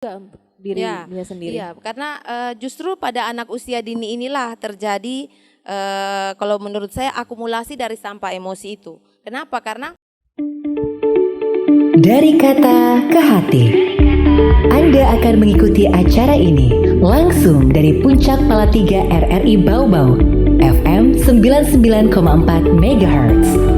Juga untuk diri Ya, dia sendiri. iya, karena justru pada anak usia dini inilah terjadi kalau menurut saya akumulasi dari sampah emosi itu. Kenapa? Karena Dari kata ke hati, Anda akan mengikuti acara ini langsung dari Puncak Salatiga RRI Bau Bau, FM 99,4 MHz.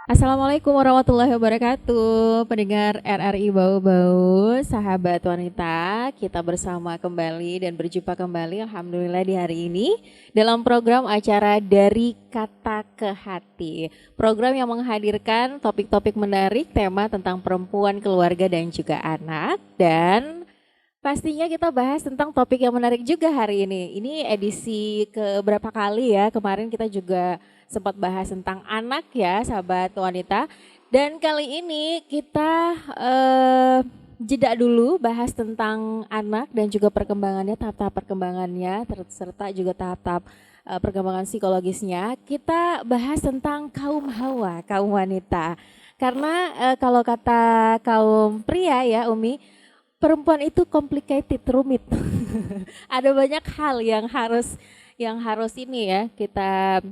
Assalamualaikum warahmatullahi wabarakatuh, pendengar RRI Bau Bau, sahabat wanita, kita bersama kembali dan berjumpa kembali Alhamdulillah di hari ini dalam program acara Dari Kata ke Hati. Program yang menghadirkan topik-topik menarik, tema tentang perempuan, keluarga dan juga anak, dan pastinya kita bahas tentang topik yang menarik juga hari ini. Ini edisi ke berapa kali ya, kemarin kita juga sempat bahas tentang anak ya sahabat wanita. Dan kali ini kita jeda dulu bahas tentang anak dan juga perkembangannya, tahap-tahap perkembangannya, serta juga tahap-tahap perkembangan psikologisnya. Kita bahas tentang kaum hawa, kaum wanita. Karena kalau kata kaum pria ya Umi, perempuan itu complicated, rumit. Ada banyak hal yang harus ini ya kita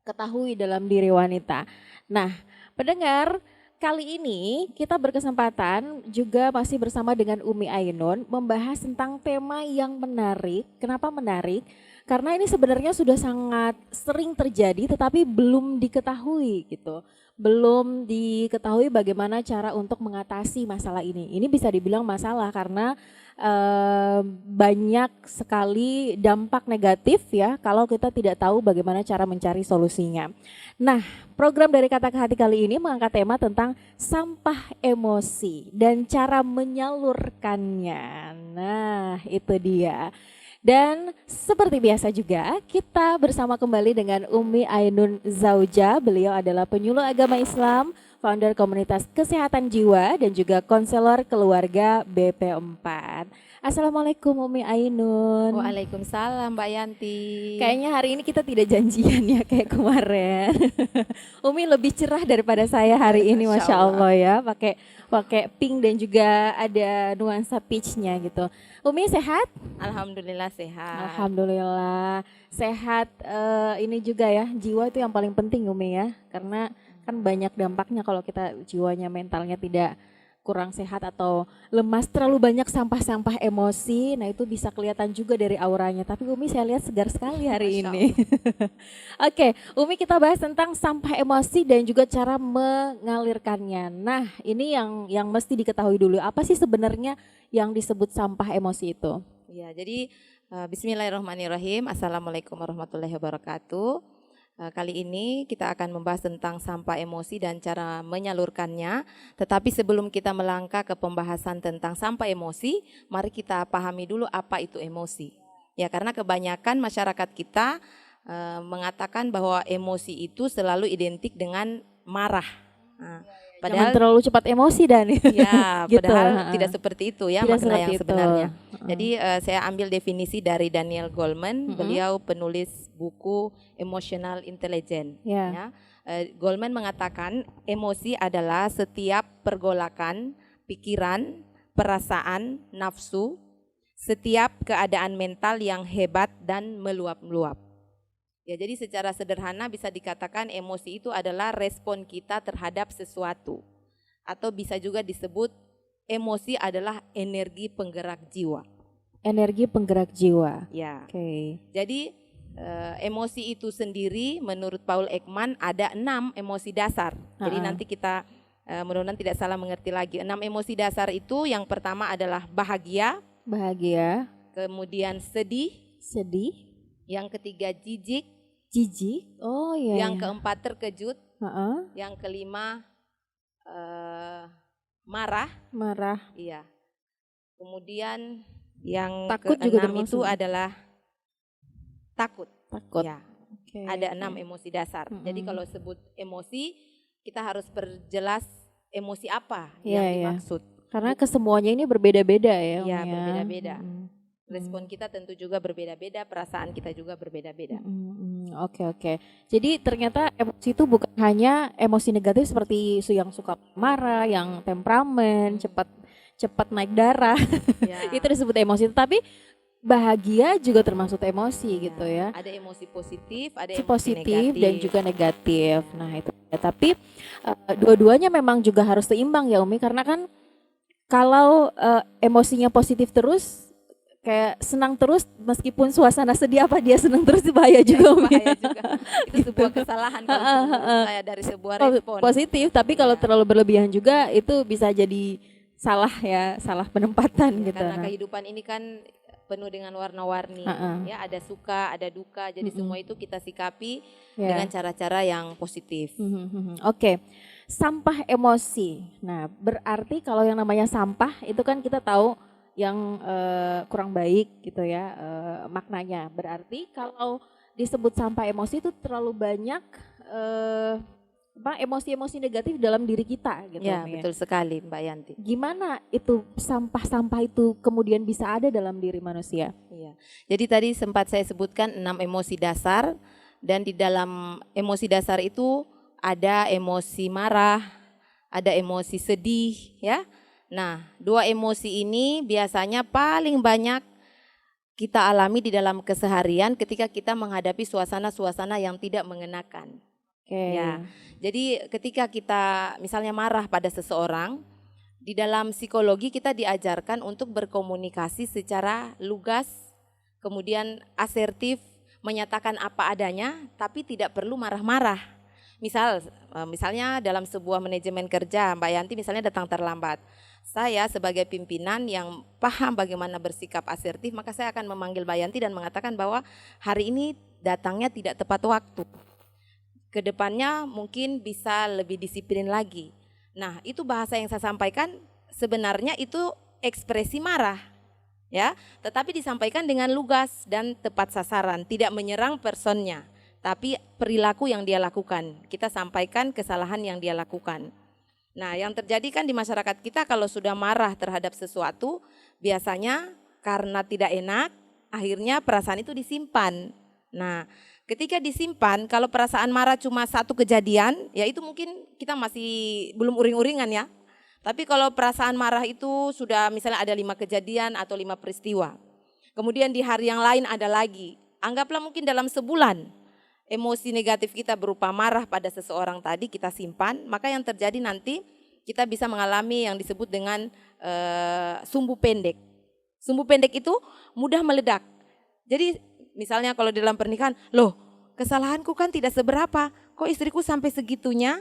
ketahui dalam diri wanita. Nah, pendengar, kali ini kita berkesempatan juga masih bersama dengan Umi Ainun membahas tentang tema yang menarik. Kenapa menarik? Karena ini sebenarnya sudah sangat sering terjadi tetapi belum diketahui gitu. Belum diketahui bagaimana cara untuk mengatasi masalah ini. Ini bisa dibilang masalah karena banyak sekali dampak negatif ya kalau kita tidak tahu bagaimana cara mencari solusinya. Nah, program Dari Kata ke Hati kali ini mengangkat tema tentang sampah emosi dan cara menyalurkannya. Nah, itu dia. Dan seperti biasa juga kita bersama kembali dengan Umi Ainun Zauja. Beliau adalah penyuluh agama Islam, founder komunitas kesehatan jiwa dan juga konselor keluarga BP4. Assalamualaikum Umi Ainun. Waalaikumsalam Mbak Yanti. Kayaknya hari ini kita tidak janjian ya kayak kemarin. Umi lebih cerah daripada saya hari ini, Masya Allah ya. Pakai pink dan juga ada nuansa peachnya gitu. Umi sehat? Alhamdulillah sehat. Alhamdulillah sehat. Ini juga ya, jiwa itu yang paling penting Umi ya. Karena kan banyak dampaknya kalau kita jiwanya, mentalnya tidak kurang sehat atau lemas, terlalu banyak sampah-sampah emosi. Nah itu bisa kelihatan juga dari auranya. Tapi Umi saya lihat segar sekali hari ini. Oke, Umi kita bahas tentang sampah emosi dan juga cara mengalirkannya. Nah ini yang mesti diketahui dulu. Apa sih sebenarnya yang disebut sampah emosi itu? Ya, jadi Bismillahirrahmanirrahim. Assalamualaikum warahmatullahi wabarakatuh. Kali ini kita akan membahas tentang sampah emosi dan cara menyalurkannya. Tetapi sebelum kita melangkah ke pembahasan tentang sampah emosi, mari kita pahami dulu apa itu emosi. Ya, karena kebanyakan masyarakat kita mengatakan bahwa emosi itu selalu identik dengan marah. Jangan terlalu cepat emosi dan ya, gitu. Padahal tidak seperti itu ya Tidak makna yang itu. sebenarnya. Jadi saya ambil definisi dari Daniel Goleman, beliau penulis buku Emotional Intelligence. Ya. Goleman mengatakan emosi adalah setiap pergolakan pikiran, perasaan, nafsu, setiap keadaan mental yang hebat dan meluap-meluap. Ya, jadi secara sederhana bisa dikatakan emosi itu adalah respon kita terhadap sesuatu. Atau bisa juga disebut emosi adalah energi penggerak jiwa. Energi penggerak jiwa. Ya. Oke. Jadi emosi itu sendiri menurut Paul Ekman ada 6 emosi dasar. Jadi nanti kita mudah-mudahan tidak salah mengerti lagi. 6 emosi dasar itu yang pertama adalah bahagia. Bahagia. Kemudian sedih. Sedih. Yang ketiga jijik. Jijik. Oh iya. Yang keempat terkejut. Yang kelima marah. Marah. Iya. Kemudian yang takut keenam itu adalah takut. Takut. Ya. Ada 6 emosi dasar. Jadi kalau sebut emosi kita harus perjelas emosi apa yang dimaksud. Karena kesemuanya ini berbeda-beda ya. Iya, berbeda-beda. Respon kita tentu juga berbeda-beda, perasaan kita juga berbeda-beda. Oke. Jadi ternyata emosi itu bukan hanya emosi negatif seperti yang suka marah, yang temperamen, cepat naik darah. Ya. Itu disebut emosi, tapi bahagia juga termasuk emosi gitu ya. Ada emosi positif, ada emosi emosi positif negatif. Dan juga negatif. Nah itu ya. Tapi dua-duanya memang juga harus seimbang ya Umi, karena kan kalau emosinya positif terus, kayak senang terus meskipun suasana sedih apa dia senang terus, bahaya juga Umi. Bahaya juga. Itu sebuah kesalahan kalau menurut saya dari sebuah respon. Positif, tapi kalau terlalu berlebihan juga itu bisa jadi salah penempatan gitu. Karena kehidupan ini kan penuh dengan warna-warni, ya ada suka, ada duka, jadi semua itu kita sikapi dengan cara-cara yang positif. Oke. Sampah emosi. Nah, berarti kalau yang namanya sampah itu kan kita tahu yang kurang baik gitu ya maknanya. Berarti kalau disebut sampah emosi itu terlalu banyak emosi-emosi negatif dalam diri kita gitu. Ya, betul sekali Mbak Yanti. Gimana itu sampah-sampah itu kemudian bisa ada dalam diri manusia? Iya. Jadi tadi sempat saya sebutkan 6 emosi dasar, dan di dalam emosi dasar itu ada emosi marah, ada emosi sedih ya. Nah, 2 emosi ini biasanya paling banyak kita alami di dalam keseharian ketika kita menghadapi suasana-suasana yang tidak mengenakan. Ya, jadi ketika kita misalnya marah pada seseorang, di dalam psikologi kita diajarkan untuk berkomunikasi secara lugas, kemudian asertif, menyatakan apa adanya, tapi tidak perlu marah-marah. Misalnya dalam sebuah manajemen kerja, Mbak Yanti misalnya datang terlambat. Saya sebagai pimpinan yang paham bagaimana bersikap asertif, maka saya akan memanggil Mbak Yanti dan mengatakan bahwa hari ini datangnya tidak tepat waktu. Kedepannya mungkin bisa lebih disiplin lagi. Nah, itu bahasa yang saya sampaikan sebenarnya itu ekspresi marah, ya, tetapi disampaikan dengan lugas dan tepat sasaran, tidak menyerang personnya, tapi perilaku yang dia lakukan. Kita sampaikan kesalahan yang dia lakukan. Nah, yang terjadi kan di masyarakat kita kalau sudah marah terhadap sesuatu, biasanya karena tidak enak, akhirnya perasaan itu disimpan. Nah, ketika disimpan, kalau perasaan marah cuma satu kejadian, ya itu mungkin kita masih belum uring-uringan ya. Tapi kalau perasaan marah itu sudah misalnya ada 5 kejadian atau 5 peristiwa. Kemudian di hari yang lain ada lagi. Anggaplah mungkin dalam sebulan, emosi negatif kita berupa marah pada seseorang tadi kita simpan, maka yang terjadi nanti kita bisa mengalami yang disebut dengan sumbu pendek. Sumbu pendek itu mudah meledak. Jadi misalnya kalau dalam pernikahan, loh kesalahanku kan tidak seberapa, kok istriku sampai segitunya?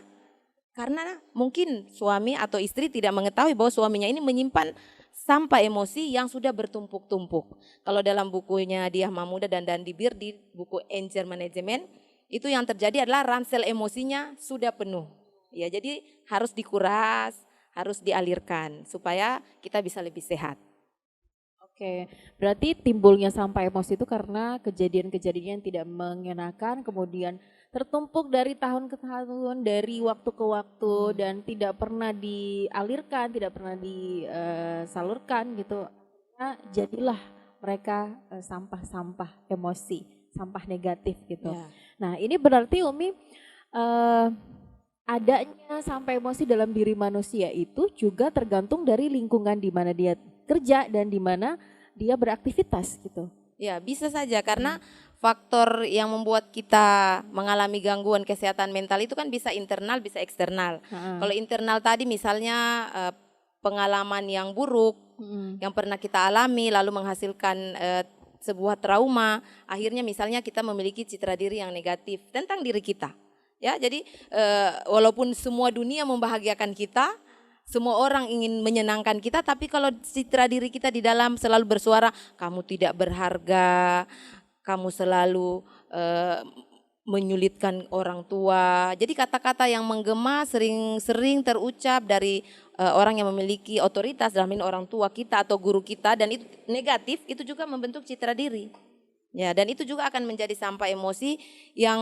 Karena mungkin suami atau istri tidak mengetahui bahwa suaminya ini menyimpan sampah emosi yang sudah bertumpuk-tumpuk. Kalau dalam bukunya Diah Mahmuda dan Dandi Bir di buku Anger Management, itu yang terjadi adalah ransel emosinya sudah penuh. Ya, jadi harus dikuras, harus dialirkan supaya kita bisa lebih sehat. Oke, berarti timbulnya sampah emosi itu karena kejadian-kejadian yang tidak mengenakan, kemudian tertumpuk dari tahun ke tahun, dari waktu ke waktu, dan tidak pernah dialirkan, tidak pernah disalurkan gitu. Nah, jadilah mereka sampah-sampah emosi, sampah negatif gitu. Ya. Nah, ini berarti Umi adanya sampah emosi dalam diri manusia itu juga tergantung dari lingkungan di mana dia kerja dan di mana dia beraktivitas gitu. Ya, bisa saja karena faktor yang membuat kita mengalami gangguan kesehatan mental itu kan bisa internal, bisa eksternal. Kalau internal tadi misalnya pengalaman yang buruk yang pernah kita alami lalu menghasilkan sebuah trauma, akhirnya misalnya kita memiliki citra diri yang negatif tentang diri kita. Ya, jadi walaupun semua dunia membahagiakan kita, semua orang ingin menyenangkan kita, tapi kalau citra diri kita di dalam selalu bersuara, kamu tidak berharga, kamu selalu menyulitkan orang tua. Jadi kata-kata yang menggema sering terucap dari orang yang memiliki otoritas, dalam ini orang tua kita atau guru kita, dan itu negatif, itu juga membentuk citra diri. Ya, dan itu juga akan menjadi sampah emosi yang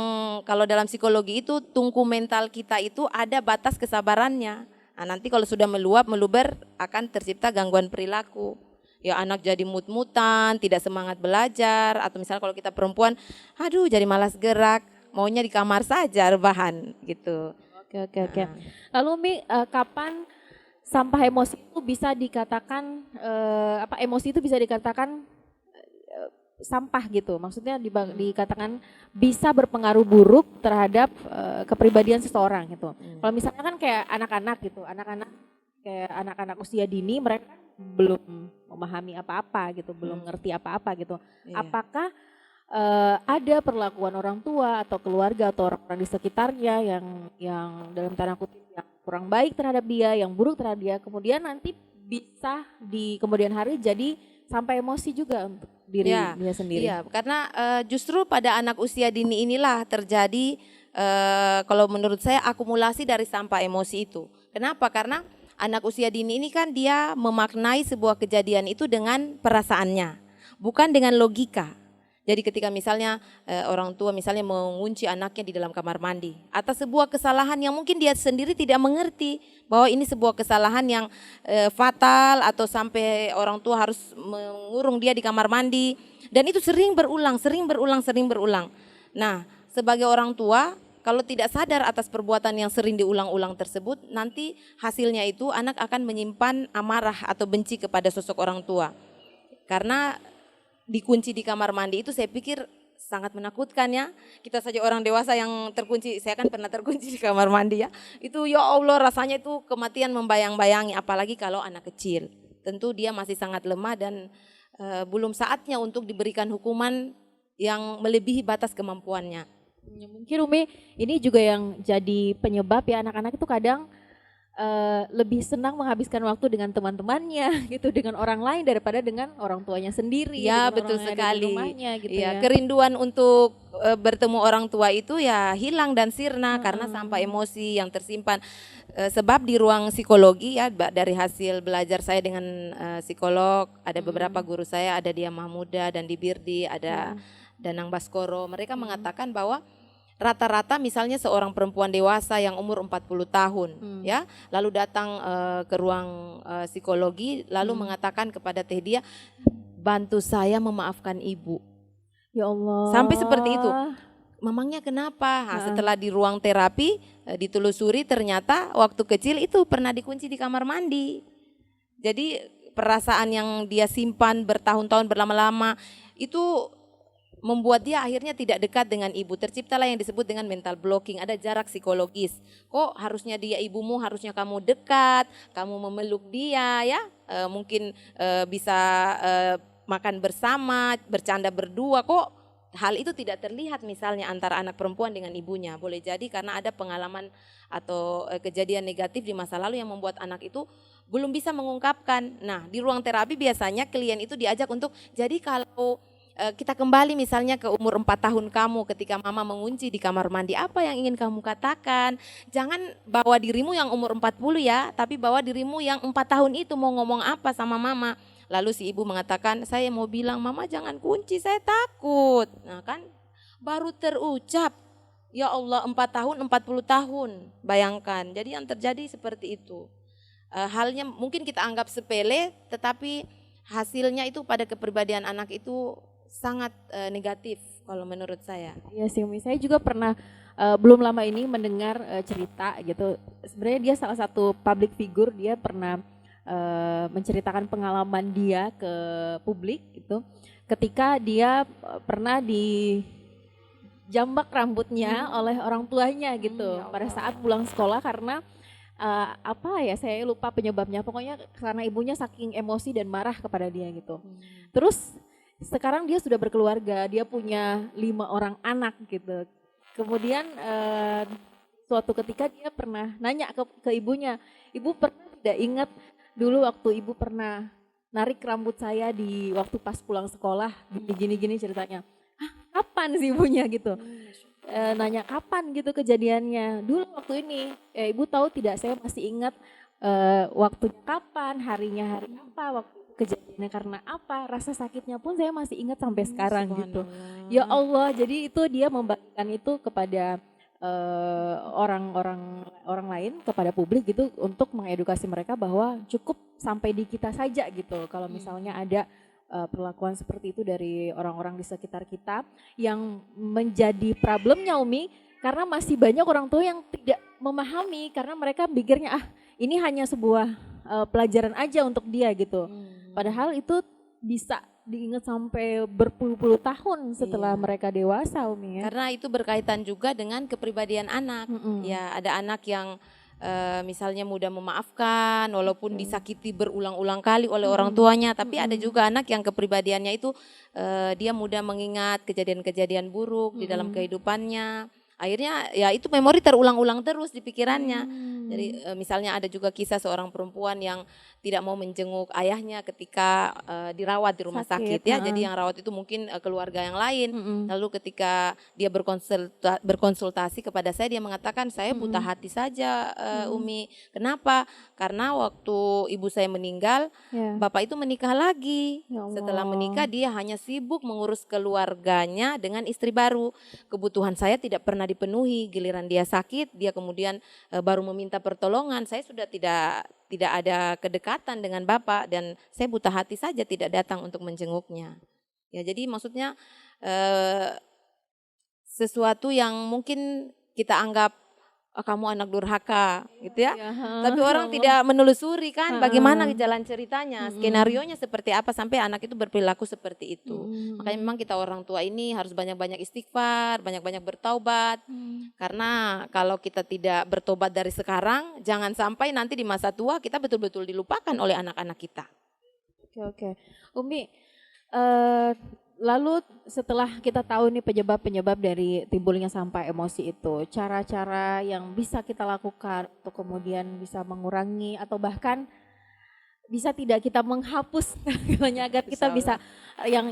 kalau dalam psikologi itu tungku mental kita itu ada batas kesabarannya. Nah, nanti kalau sudah meluap, meluber akan tercipta gangguan perilaku. Ya anak jadi mut-mutan, tidak semangat belajar, atau misalnya kalau kita perempuan, aduh jadi malas gerak, maunya di kamar saja rebahan gitu. Oke. Lalu Mi, kapan sampah emosi itu bisa dikatakan emosi itu bisa dikatakan sampah gitu? Maksudnya dikatakan bisa berpengaruh buruk terhadap kepribadian seseorang gitu. Kalau misalnya kan kayak anak-anak gitu, anak-anak usia dini mereka belum memahami apa-apa gitu, belum ngerti apa-apa gitu. Iya. Apakah ada perlakuan orang tua atau keluarga atau orang-orang di sekitarnya yang dalam tanda kutip yang kurang baik terhadap dia, yang buruk terhadap dia, kemudian nanti bisa di kemudian hari jadi sampai emosi juga untuk diri dia sendiri. Iya, karena justru pada anak usia dini inilah terjadi kalau menurut saya akumulasi dari sampah emosi itu. Kenapa? Karena anak usia dini ini kan dia memaknai sebuah kejadian itu dengan perasaannya, bukan dengan logika. Jadi ketika misalnya orang tua misalnya mengunci anaknya di dalam kamar mandi atas sebuah kesalahan yang mungkin dia sendiri tidak mengerti bahwa ini sebuah kesalahan yang fatal atau sampai orang tua harus mengurung dia di kamar mandi, dan itu sering berulang. Nah, sebagai orang tua kalau tidak sadar atas perbuatan yang sering diulang-ulang tersebut, nanti hasilnya itu anak akan menyimpan amarah atau benci kepada sosok orang tua. Karena dikunci di kamar mandi itu saya pikir sangat menakutkan ya. Kita saja orang dewasa yang terkunci, saya kan pernah terkunci di kamar mandi ya. Itu ya Allah rasanya itu kematian membayang-bayangi, apalagi kalau anak kecil. Tentu dia masih sangat lemah dan belum saatnya untuk diberikan hukuman yang melebihi batas kemampuannya. Mungkin Umi ini juga yang jadi penyebab ya anak-anak itu kadang lebih senang menghabiskan waktu dengan teman-temannya gitu, dengan orang lain daripada dengan orang tuanya sendiri. Ya betul sekali. Rumahnya, gitu ya. Kerinduan untuk bertemu orang tua itu ya hilang dan sirna karena sampah emosi yang tersimpan. Sebab di ruang psikologi ya, dari hasil belajar saya dengan psikolog, ada beberapa guru saya, ada Dia Mahmuda dan di Birdi, ada Danang Baskoro, mereka mengatakan bahwa rata-rata misalnya seorang perempuan dewasa yang umur 40 tahun ya, lalu datang ke ruang psikologi lalu mengatakan kepada Teh Dia, bantu saya memaafkan ibu. Ya Allah. Sampai seperti itu. Mamangnya kenapa? Nah, setelah di ruang terapi ditelusuri ternyata waktu kecil itu pernah dikunci di kamar mandi. Jadi perasaan yang dia simpan bertahun-tahun berlama-lama itu membuat dia akhirnya tidak dekat dengan ibu. Terciptalah yang disebut dengan mental blocking, ada jarak psikologis. Kok harusnya dia ibumu, harusnya kamu dekat, kamu memeluk dia ya, mungkin bisa makan bersama, bercanda berdua, kok hal itu tidak terlihat misalnya antara anak perempuan dengan ibunya. Boleh jadi karena ada pengalaman atau kejadian negatif di masa lalu yang membuat anak itu belum bisa mengungkapkan. Nah, di ruang terapi biasanya klien itu diajak untuk, jadi kalau kita kembali misalnya ke umur 4 tahun kamu ketika mama mengunci di kamar mandi, apa yang ingin kamu katakan? Jangan bawa dirimu yang umur 40 ya, tapi bawa dirimu yang 4 tahun itu mau ngomong apa sama mama. Lalu si ibu mengatakan, saya mau bilang mama jangan kunci, saya takut. Nah kan baru terucap, ya Allah 4 tahun 40 tahun, bayangkan. Jadi yang terjadi seperti itu. Halnya mungkin kita anggap sepele, tetapi hasilnya itu pada kepribadian anak itu sangat negatif kalau menurut saya. Iya sih Umi, saya juga pernah belum lama ini mendengar cerita gitu. Sebenarnya dia salah satu public figure, dia pernah menceritakan pengalaman dia ke publik gitu. Ketika dia pernah dijambak rambutnya oleh orang tuanya gitu pada saat pulang sekolah karena saya lupa penyebabnya, pokoknya karena ibunya saking emosi dan marah kepada dia gitu. Terus sekarang dia sudah berkeluarga, dia punya 5 orang anak gitu. Kemudian suatu ketika dia pernah nanya ke ibunya, ibu pernah tidak ingat dulu waktu ibu pernah narik rambut saya di waktu pas pulang sekolah, gini-gini ceritanya. Hah, kapan sih ibunya gitu? Nanya kapan gitu kejadiannya. Dulu waktu ini, ibu tahu tidak, saya masih ingat waktunya kapan, harinya hari apa, waktu kejadiannya karena apa, rasa sakitnya pun saya masih ingat sampai sekarang gitu. Ya Allah, jadi itu dia membagikan itu kepada orang lain kepada publik gitu untuk mengedukasi mereka bahwa cukup sampai di kita saja gitu. Kalau misalnya ada perlakuan seperti itu dari orang-orang di sekitar kita yang menjadi problemnya Umi, karena masih banyak orang tua yang tidak memahami karena mereka pikirnya ini hanya sebuah pelajaran aja untuk dia gitu. Padahal itu bisa diingat sampai berpuluh-puluh tahun setelah mereka dewasa Umi ya. Karena itu berkaitan juga dengan kepribadian anak. Ya, ada anak yang misalnya mudah memaafkan walaupun disakiti berulang-ulang kali oleh orang tuanya, tapi ada juga anak yang kepribadiannya itu dia mudah mengingat kejadian-kejadian buruk di dalam kehidupannya. Akhirnya ya itu memori terulang-ulang terus di pikirannya. Jadi misalnya ada juga kisah seorang perempuan yang tidak mau menjenguk ayahnya ketika dirawat di rumah sakit ya. Jadi yang rawat itu mungkin keluarga yang lain. Lalu ketika dia berkonsultasi kepada saya, dia mengatakan saya buta hati saja Umi. Kenapa? Karena waktu ibu saya meninggal, bapak itu menikah lagi. Setelah menikah dia hanya sibuk mengurus keluarganya dengan istri baru. Kebutuhan saya tidak pernah dipenuhi. Giliran dia sakit, dia kemudian baru meminta pertolongan. Saya sudah tidak ada kedekatan dengan bapak dan saya buta hati saja tidak datang untuk menjenguknya. Ya, jadi maksudnya sesuatu yang mungkin kita anggap kamu anak durhaka gitu ya. Tapi orang tidak menelusuri kan bagaimana jalan ceritanya, skenarionya seperti apa sampai anak itu berperilaku seperti itu. Makanya memang kita orang tua ini harus banyak-banyak istighfar, banyak-banyak bertaubat. Karena kalau kita tidak bertobat dari sekarang, jangan sampai nanti di masa tua kita betul-betul dilupakan oleh anak-anak kita. Oke. Umi, lalu setelah kita tahu nih penyebab-penyebab dari timbulnya sampah emosi itu, cara-cara yang bisa kita lakukan untuk kemudian bisa mengurangi atau bahkan bisa tidak kita menghapus agar kita bisa yang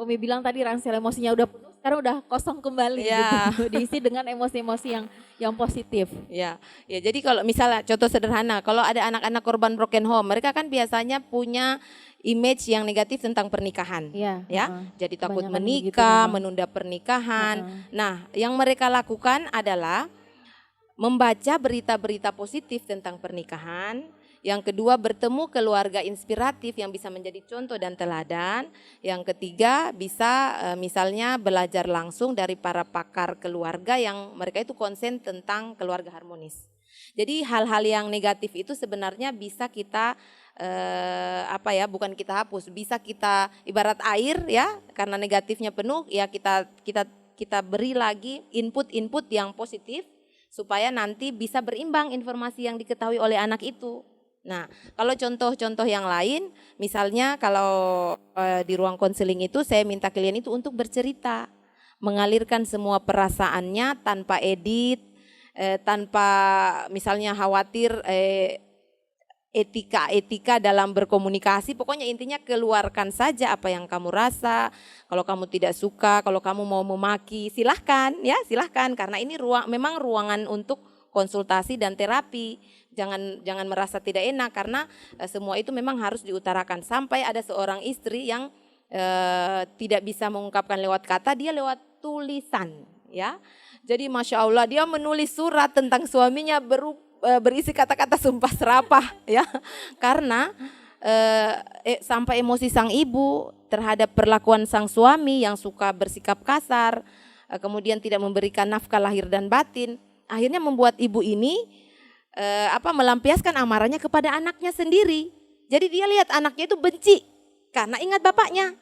Umi bilang tadi ransel emosinya udah penuh, sekarang udah kosong kembali gitu, diisi dengan emosi-emosi yang positif. Ya, jadi kalau misalnya contoh sederhana, kalau ada anak-anak korban broken home, mereka kan biasanya punya image yang negatif tentang pernikahan, jadi takut menikah, menunda pernikahan. Nah, yang mereka lakukan adalah membaca berita-berita positif tentang pernikahan. Yang kedua, bertemu keluarga inspiratif yang bisa menjadi contoh dan teladan. Yang ketiga, bisa misalnya belajar langsung dari para pakar keluarga yang mereka itu konsen tentang keluarga harmonis. Jadi hal-hal yang negatif itu sebenarnya bisa kita bukan kita hapus, bisa kita ibarat air ya, karena negatifnya penuh ya kita beri lagi input-input yang positif supaya nanti bisa berimbang informasi yang diketahui oleh anak itu. Nah, kalau contoh-contoh yang lain, misalnya kalau di ruang konseling itu saya minta klien itu untuk bercerita, mengalirkan semua perasaannya tanpa edit, tanpa misalnya khawatir etika dalam berkomunikasi. Pokoknya intinya keluarkan saja apa yang kamu rasa. Kalau kamu tidak suka, kalau kamu mau memaki, silahkan karena ini memang ruangan untuk konsultasi dan terapi. Jangan merasa tidak enak karena semua itu memang harus diutarakan. Sampai ada seorang istri yang tidak bisa mengungkapkan lewat kata, dia lewat tulisan ya. Jadi Masya Allah dia menulis surat tentang suaminya berisi kata-kata sumpah serapah ya. Karena sampai emosi sang ibu terhadap perlakuan sang suami yang suka bersikap kasar, kemudian tidak memberikan nafkah lahir dan batin. Akhirnya membuat ibu ini melampiaskan amarahnya kepada anaknya sendiri. Jadi dia lihat anaknya itu benci karena ingat bapaknya.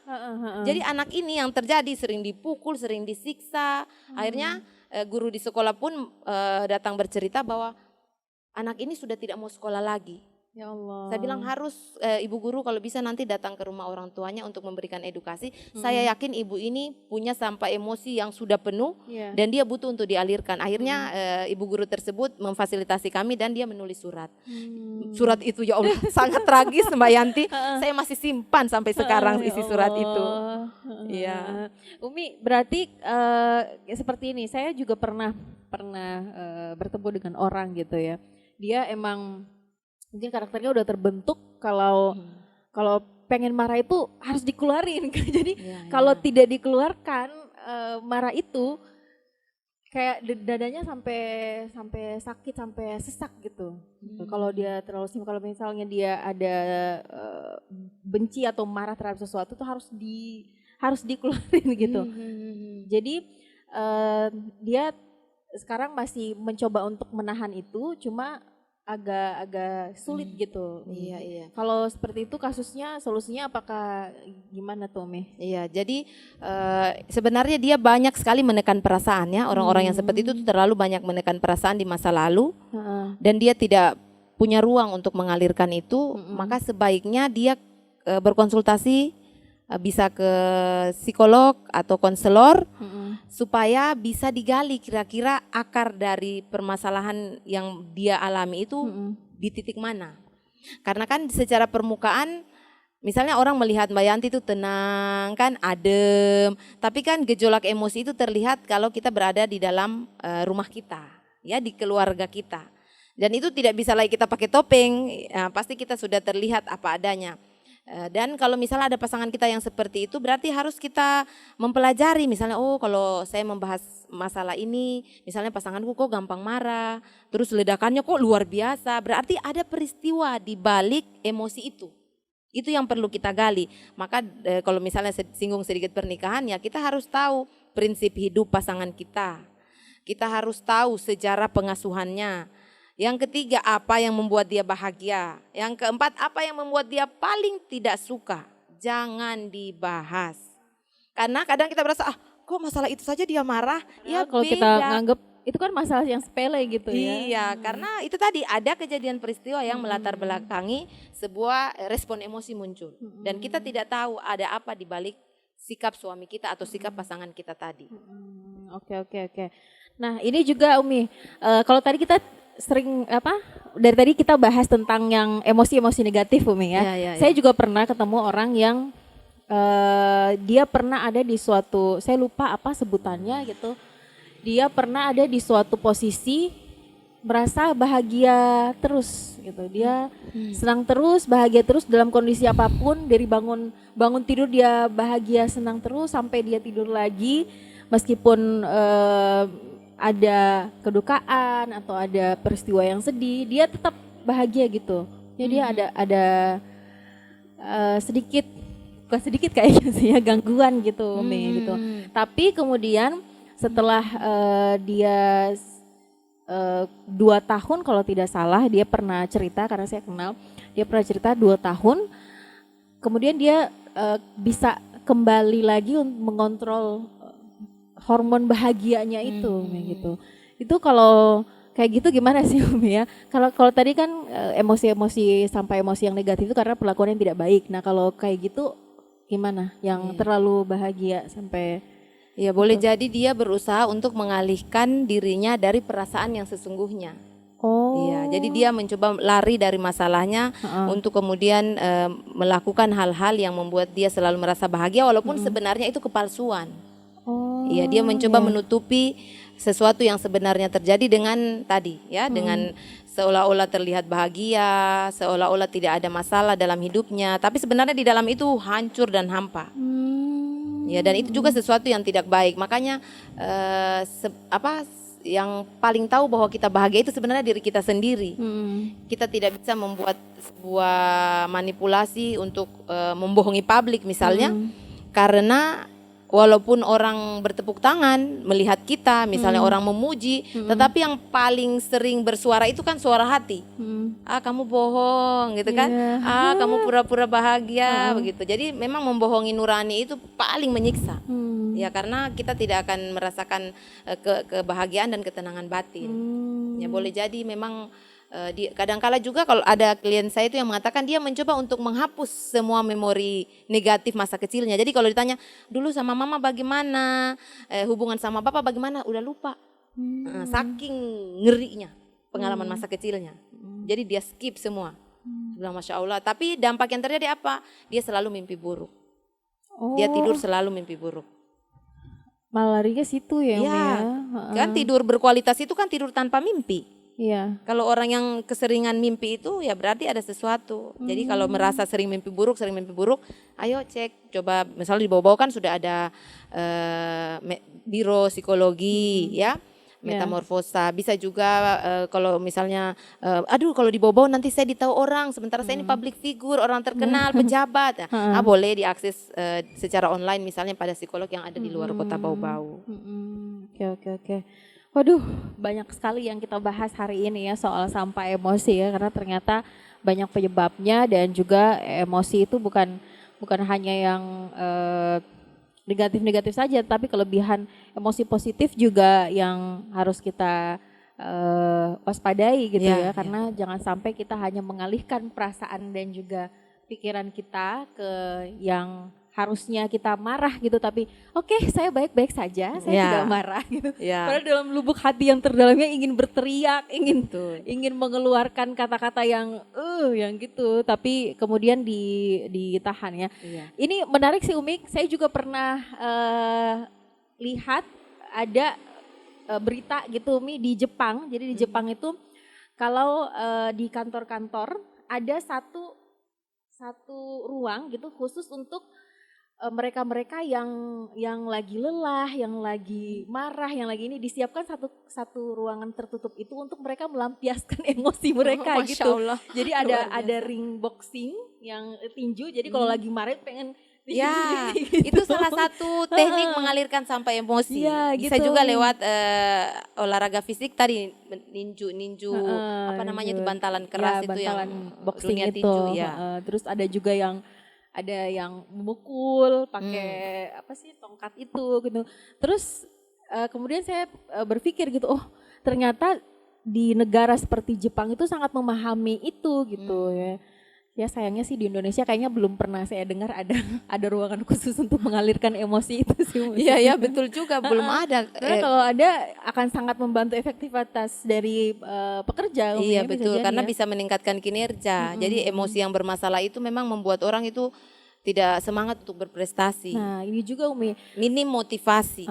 Jadi anak ini yang terjadi sering dipukul, sering disiksa. Akhirnya guru di sekolah pun datang bercerita bahwa anak ini sudah tidak mau sekolah lagi. Ya Allah. Saya bilang harus ibu guru kalau bisa nanti datang ke rumah orang tuanya untuk memberikan edukasi. Saya yakin ibu ini punya sampah emosi yang sudah penuh dan dia butuh untuk dialirkan. Akhirnya ibu guru tersebut memfasilitasi kami dan dia menulis surat. Surat itu ya Allah sangat tragis Mbak Yanti. Saya masih simpan sampai sekarang isi surat itu. Iya. Umi berarti seperti ini. Saya juga pernah bertemu dengan orang gitu ya. Dia emang mungkin karakternya udah terbentuk kalau pengen marah itu harus dikeluarin. Jadi kalau tidak dikeluarkan marah itu kayak dadanya sampai sakit, sampai sesak gitu. Kalau dia terlalu sibuk, kalau misalnya dia ada benci atau marah terhadap sesuatu tuh harus dikeluarin gitu. Jadi dia sekarang masih mencoba untuk menahan itu, cuma agak sulit gitu. Iya. Kalau seperti itu kasusnya, solusinya apakah gimana tuh, Meh? Iya, jadi sebenarnya dia banyak sekali menekan perasaan ya. Orang-orang yang seperti itu terlalu banyak menekan perasaan di masa lalu, dan dia tidak punya ruang untuk mengalirkan itu. Maka sebaiknya dia berkonsultasi, bisa ke psikolog atau konselor, supaya bisa digali kira-kira akar dari permasalahan yang dia alami itu di titik mana. Karena kan secara permukaan, misalnya orang melihat Mbak Yanti itu tenang kan, adem, tapi kan gejolak emosi itu terlihat kalau kita berada di dalam rumah kita, ya, di keluarga kita. Dan itu tidak bisa lagi kita pakai topeng, pasti kita sudah terlihat apa adanya. Dan kalau misalnya ada pasangan kita yang seperti itu, berarti harus kita mempelajari, misalnya kalau saya membahas masalah ini, misalnya pasanganku kok gampang marah, terus ledakannya kok luar biasa, berarti ada peristiwa di balik emosi itu. Itu yang perlu kita gali. Maka kalau misalnya singgung sedikit pernikahan, ya kita harus tahu prinsip hidup pasangan kita. Kita harus tahu sejarah pengasuhannya. Yang ketiga, apa yang membuat dia bahagia. Yang keempat, apa yang membuat dia paling tidak suka. Jangan dibahas. Karena kadang kita berasa, kok masalah itu saja dia marah. Ya kalau beda. kita nganggep itu kan masalah yang sepele gitu ya. Iya, karena itu tadi ada kejadian peristiwa yang melatar belakangi sebuah respon emosi muncul. Dan kita tidak tahu ada apa di balik sikap suami kita atau sikap pasangan kita tadi. Oke. Nah, ini juga Umi, kalau tadi kita sering dari tadi kita bahas tentang yang emosi-emosi negatif, Umi ya. Saya juga pernah ketemu orang yang dia pernah ada di suatu, saya lupa apa sebutannya gitu. Dia pernah ada di suatu posisi merasa bahagia terus gitu. Dia senang terus, bahagia terus dalam kondisi apapun, dari bangun tidur dia bahagia, senang terus sampai dia tidur lagi, meskipun ada kedukaan atau ada peristiwa yang sedih, dia tetap bahagia gitu. Jadi ada sedikit, bukan sedikit kayaknya sih ya, gangguan gitu, Umi gitu. Tapi kemudian setelah dia 2 tahun kalau tidak salah, dia pernah cerita, karena saya kenal, dia pernah cerita 2 tahun, kemudian dia bisa kembali lagi untuk mengontrol hormon bahagianya itu, gitu. Itu kalau kayak gitu gimana sih, Umi ya? Kalau tadi kan emosi-emosi sampai emosi yang negatif itu karena perlakuan yang tidak baik. Nah kalau kayak gitu gimana? Yang terlalu bahagia sampai ya boleh jadi dia berusaha untuk mengalihkan dirinya dari perasaan yang sesungguhnya. Iya, jadi dia mencoba lari dari masalahnya untuk kemudian melakukan hal-hal yang membuat dia selalu merasa bahagia, walaupun sebenarnya itu kepalsuan. Iya, dia mencoba menutupi sesuatu yang sebenarnya terjadi dengan tadi, ya, dengan seolah-olah terlihat bahagia, seolah-olah tidak ada masalah dalam hidupnya, tapi sebenarnya di dalam itu hancur dan hampa. Ya, dan itu juga sesuatu yang tidak baik. Makanya yang paling tahu bahwa kita bahagia itu sebenarnya diri kita sendiri. Kita tidak bisa membuat sebuah manipulasi untuk membohongi publik misalnya, karena walaupun orang bertepuk tangan melihat kita, misalnya orang memuji, tetapi yang paling sering bersuara itu kan suara hati. Kamu bohong gitu kan, kamu pura-pura bahagia begitu. Jadi memang membohongi nurani itu paling menyiksa. Ya, karena kita tidak akan merasakan kebahagiaan dan ketenangan batin. Ya, boleh jadi memang kadang-kala juga kalau ada klien saya itu yang mengatakan dia mencoba untuk menghapus semua memori negatif masa kecilnya. Jadi kalau ditanya dulu sama mama bagaimana, hubungan sama papa bagaimana, udah lupa. Saking ngerinya pengalaman masa kecilnya. Jadi dia skip semua. Bilang Masya Allah. Tapi dampak yang terjadi apa? Dia selalu mimpi buruk. Dia tidur selalu mimpi buruk. Malah lari ke situ ya, ya. Kan tidur berkualitas itu kan tidur tanpa mimpi. Iya. Kalau orang yang keseringan mimpi itu ya berarti ada sesuatu. Jadi kalau merasa sering mimpi buruk, ayo cek, coba misalnya di bawah-bawah kan sudah ada biro psikologi ya. metamorfosa. Bisa juga kalau misalnya aduh kalau dibawa-bawa nanti saya ditahu orang, sementara saya ini public figure, orang terkenal, pejabat. Boleh diakses secara online misalnya pada psikolog yang ada di luar kota Bau-Bau. Oke. Waduh, banyak sekali yang kita bahas hari ini ya soal sampah emosi ya, karena ternyata banyak penyebabnya dan juga emosi itu bukan hanya yang negatif-negatif saja, tapi kelebihan emosi positif juga yang harus kita waspadai gitu ya, karena jangan sampai kita hanya mengalihkan perasaan dan juga pikiran kita ke yang harusnya kita marah gitu, tapi oke, saya baik-baik saja, saya tidak marah gitu. Padahal dalam lubuk hati yang terdalamnya ingin berteriak, ingin mengeluarkan kata-kata yang gitu, tapi kemudian ditahan ya. Ini menarik sih Umi, saya juga pernah lihat ada berita gitu Umi di Jepang. Jadi di Jepang itu kalau di kantor-kantor ada satu ruang gitu khusus untuk mereka-mereka yang lagi lelah, yang lagi marah, yang lagi ini, disiapkan satu ruangan tertutup itu untuk mereka melampiaskan emosi mereka gitu. Allah. Jadi ada ring boxing yang tinju. Jadi kalau lagi marah pengen tinju gitu. Itu salah satu teknik mengalirkan sampah emosi. Bisa juga lewat olahraga fisik tadi, ninju apa namanya itu bantalan keras itu bantalan yang boxing dunia itu. Tinju, Terus ada juga yang memukul pakai tongkat itu gitu. Terus kemudian saya berpikir gitu, ternyata di negara seperti Jepang itu sangat memahami itu gitu ya. Ya sayangnya sih di Indonesia kayaknya belum pernah saya dengar ada ruangan khusus untuk mengalirkan emosi itu sih. Iya betul juga, belum ada. Karena kalau ada akan sangat membantu efektivitas dari pekerja. Iya betul, karena bisa meningkatkan kinerja. Jadi emosi yang bermasalah itu memang membuat orang itu tidak semangat untuk berprestasi. Nah ini juga Umi, minim motivasi.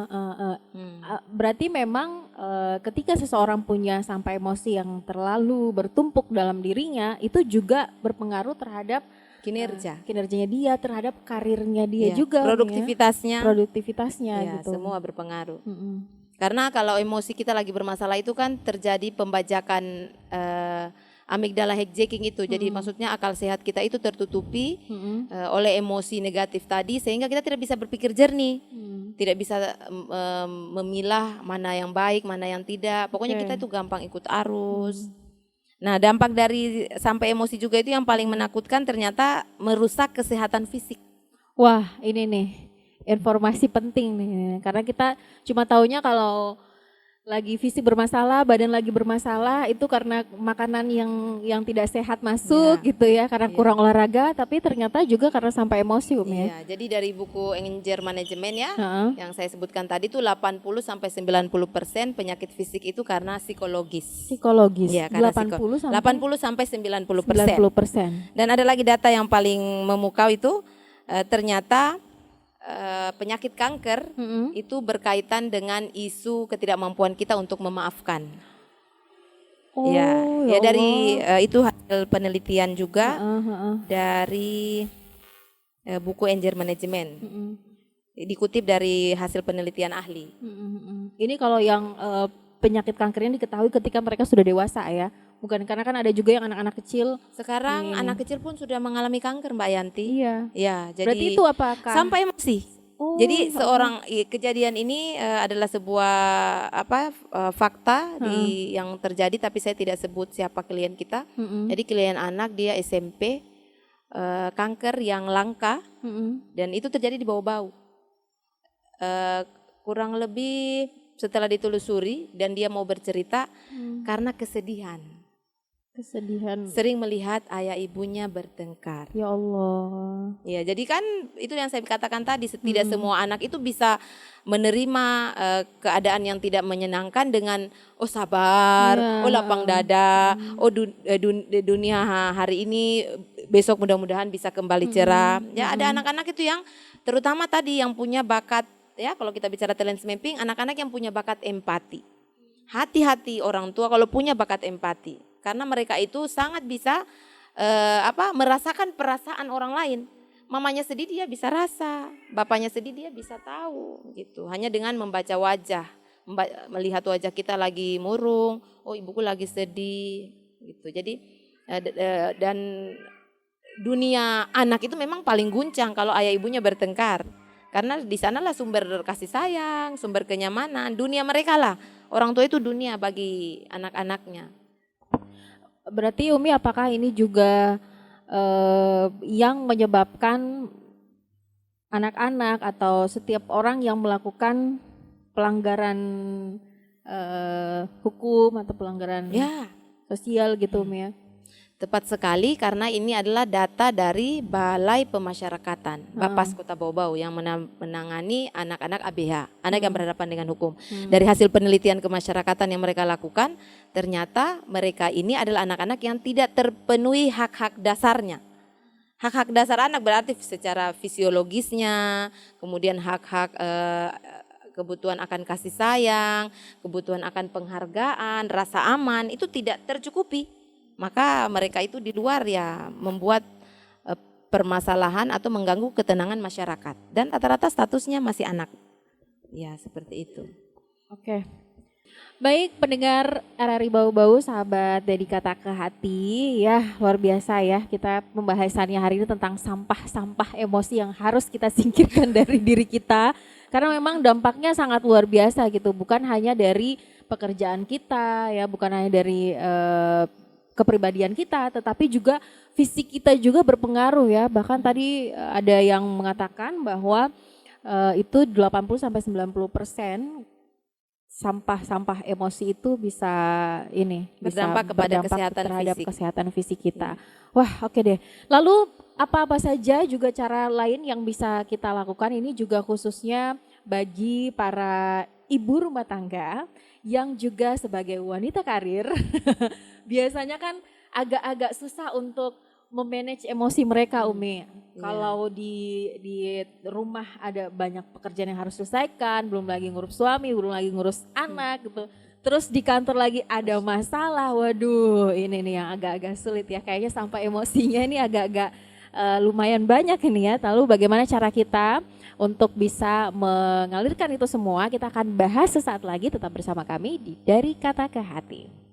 Berarti memang ketika seseorang punya sampah emosi yang terlalu bertumpuk dalam dirinya, itu juga berpengaruh terhadap kinerjanya dia, terhadap karirnya dia juga. Produktivitasnya gitu. Semua berpengaruh. Karena kalau emosi kita lagi bermasalah itu kan terjadi pembajakan amigdala hijacking itu. Jadi maksudnya akal sehat kita itu tertutupi oleh emosi negatif tadi, sehingga kita tidak bisa berpikir jernih. Tidak bisa memilah mana yang baik, mana yang tidak. Pokoknya kita itu gampang ikut arus. Nah, dampak dari sampai emosi juga itu yang paling menakutkan, ternyata merusak kesehatan fisik. Wah, ini nih informasi penting nih. Karena kita cuma taunya kalau lagi fisik bermasalah, badan lagi bermasalah itu karena makanan yang tidak sehat masuk gitu ya, karena kurang olahraga, tapi ternyata juga karena sampai emosi ya. Jadi dari buku Anger Management ya, yang saya sebutkan tadi itu 80-90% penyakit fisik itu karena psikologis. Ya, karena 80-90%. Dan ada lagi data yang paling memukau itu ternyata penyakit kanker itu berkaitan dengan isu ketidakmampuan kita untuk memaafkan. Ya dari itu hasil penelitian juga dari buku Anger Management. Dikutip dari hasil penelitian ahli. Ini kalau yang penyakit kankernya diketahui ketika mereka sudah dewasa ya. Bukan, karena kan ada juga yang anak-anak kecil. Sekarang anak kecil pun sudah mengalami kanker, Mbak Yanti. Iya. Jadi berarti itu apakah sampai emosi. Jadi kejadian ini adalah sebuah fakta yang terjadi, tapi saya tidak sebut siapa klien kita. Jadi klien anak, dia SMP, kanker yang langka, dan itu terjadi di Bau-Bau. Kurang lebih setelah ditelusuri dan dia mau bercerita karena kesedihan. Sering melihat ayah ibunya bertengkar. Ya Allah. Ya, jadi kan itu yang saya katakan tadi, tidak semua anak itu bisa menerima keadaan yang tidak menyenangkan dengan sabar, lapang dada, dunia hari ini, besok mudah-mudahan bisa kembali cerah. Ya, ada anak-anak itu yang terutama tadi yang punya bakat, ya kalau kita bicara talent mapping, anak-anak yang punya bakat empati. Hati-hati orang tua kalau punya bakat empati. Karena mereka itu sangat bisa merasakan perasaan orang lain. Mamanya sedih dia bisa rasa, bapaknya sedih dia bisa tahu gitu. Hanya dengan membaca wajah melihat wajah kita lagi murung, oh ibuku lagi sedih gitu. Jadi dan dunia anak itu memang paling guncang kalau ayah ibunya bertengkar. Karena di sanalah sumber kasih sayang, sumber kenyamanan, dunia mereka lah. Orang tua itu dunia bagi anak-anaknya. Berarti Umi, apakah ini juga yang menyebabkan anak-anak atau setiap orang yang melakukan pelanggaran hukum atau pelanggaran sosial gitu Umi ya? Tepat sekali, karena ini adalah data dari Balai Pemasyarakatan Bapas Kota Bau-Bau yang menangani anak-anak ABH, anak yang berhadapan dengan hukum. Dari hasil penelitian kemasyarakatan yang mereka lakukan, ternyata mereka ini adalah anak-anak yang tidak terpenuhi hak-hak dasarnya. Hak-hak dasar anak berarti secara fisiologisnya, kemudian hak-hak kebutuhan akan kasih sayang, kebutuhan akan penghargaan, rasa aman, itu tidak tercukupi. Maka mereka itu di luar ya membuat permasalahan atau mengganggu ketenangan masyarakat. Dan rata-rata statusnya masih anak. Ya seperti itu. Oke. Baik pendengar RRI Bau-Bau, sahabat dari Kata ke Hati, ya luar biasa ya kita pembahasannya hari ini tentang sampah-sampah emosi yang harus kita singkirkan dari diri kita. Karena memang dampaknya sangat luar biasa gitu, bukan hanya dari pekerjaan kita ya, bukan hanya dari kepribadian kita, tetapi juga fisik kita juga berpengaruh ya. Bahkan tadi ada yang mengatakan bahwa itu 80-90% sampah-sampah emosi itu bisa berdampak kepada kesehatan terhadap fisik. kesehatan fisik kita. Wah, oke deh. Lalu apa-apa saja juga cara lain yang bisa kita lakukan ini juga khususnya bagi para ibu rumah tangga yang juga sebagai wanita karir biasanya kan agak-agak susah untuk memanage emosi mereka Umi. Kalau di rumah ada banyak pekerjaan yang harus diselesaikan, belum lagi ngurus suami, belum lagi ngurus anak gitu. Terus di kantor lagi ada masalah, waduh ini nih yang agak-agak sulit ya. Kayaknya sampai emosinya ini agak-agak lumayan banyak ini ya. Lalu bagaimana cara kita untuk bisa mengalirkan itu semua, kita akan bahas sesaat lagi, tetap bersama kami di Dari Kata ke Hati.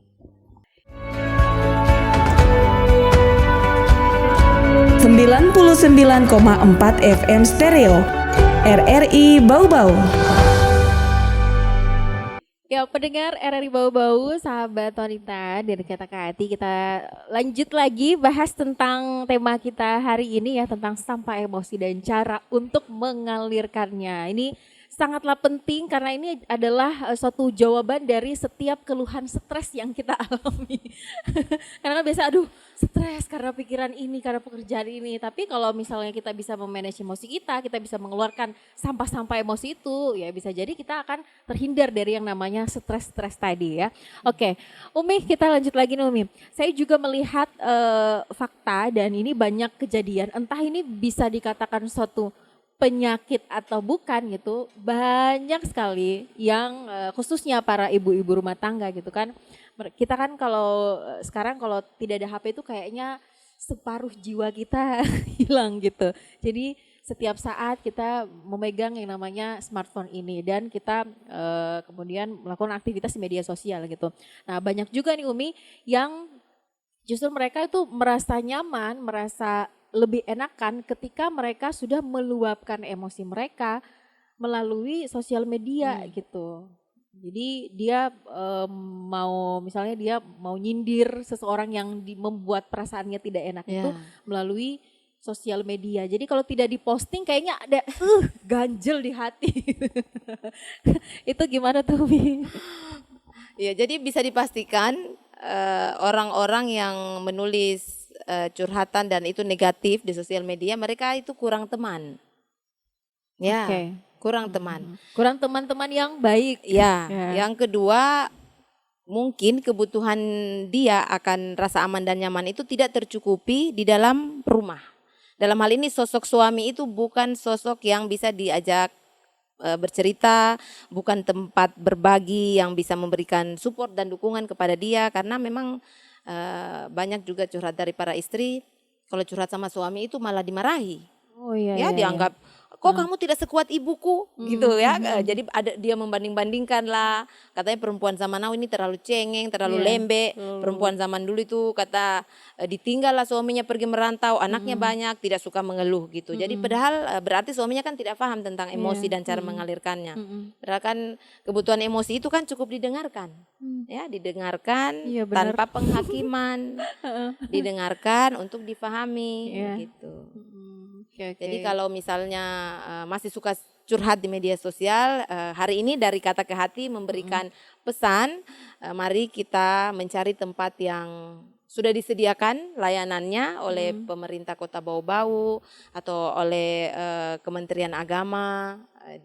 ...99,4 FM Stereo RRI Bau-Bau. Ya pendengar RRI Bau-Bau, sahabat wanita dari Kata ke Hati, kita lanjut lagi bahas tentang tema kita hari ini ya, tentang sampah emosi dan cara untuk mengalirkannya. Ini sangatlah penting karena ini adalah suatu jawaban dari setiap keluhan stres yang kita alami. Karena kan biasa stres karena pikiran ini, karena pekerjaan ini. Tapi kalau misalnya kita bisa memanage emosi kita bisa mengeluarkan sampah-sampah emosi itu, ya bisa jadi kita akan terhindar dari yang namanya stres-stres tadi ya. Oke, Umi, kita lanjut lagi nih Umi. Saya juga melihat fakta dan ini banyak kejadian, entah ini bisa dikatakan suatu penyakit atau bukan gitu, banyak sekali yang khususnya para ibu-ibu rumah tangga gitu kan. Kita kan kalau sekarang kalau tidak ada HP itu kayaknya separuh jiwa kita hilang gitu. Jadi setiap saat kita memegang yang namanya smartphone ini dan kita kemudian melakukan aktivitas di media sosial gitu. Nah banyak juga nih Umi yang justru mereka itu merasa nyaman, merasa lebih enakan ketika mereka sudah meluapkan emosi mereka melalui sosial media gitu. Jadi dia misalnya dia mau nyindir seseorang yang membuat perasaannya tidak enak itu melalui sosial media. Jadi kalau tidak diposting kayaknya ada ganjel di hati. Itu gimana tuh Mi? Ya, jadi bisa dipastikan orang-orang yang menulis curhatan dan itu negatif di sosial media, mereka itu kurang teman. Ya, kurang teman. Kurang teman-teman yang baik. Ya, yang kedua mungkin kebutuhan dia akan rasa aman dan nyaman itu tidak tercukupi di dalam rumah. Dalam hal ini sosok suami itu bukan sosok yang bisa diajak bercerita, bukan tempat berbagi yang bisa memberikan support dan dukungan kepada dia, karena memang banyak juga curhat dari para istri, kalau curhat sama suami itu malah dimarahi. Oh iya. Ya dianggap kok kamu tidak sekuat ibuku gitu ya. Jadi ada dia membanding-bandingkan lah, katanya perempuan zaman now ini terlalu cengeng, terlalu lembek. Perempuan zaman dulu itu kata ditinggal lah suaminya pergi merantau, anaknya banyak, tidak suka mengeluh gitu. Jadi padahal berarti suaminya kan tidak paham tentang emosi dan cara mengalirkannya. Padahal kan kebutuhan emosi itu kan cukup didengarkan. Ya, didengarkan tanpa penghakiman. Didengarkan untuk difahami gitu. Jadi kalau misalnya masih suka curhat di media sosial, hari ini dari Kata ke Hati memberikan pesan, mari kita mencari tempat yang sudah disediakan layanannya oleh pemerintah Kota Bau-Bau atau oleh Kementerian Agama.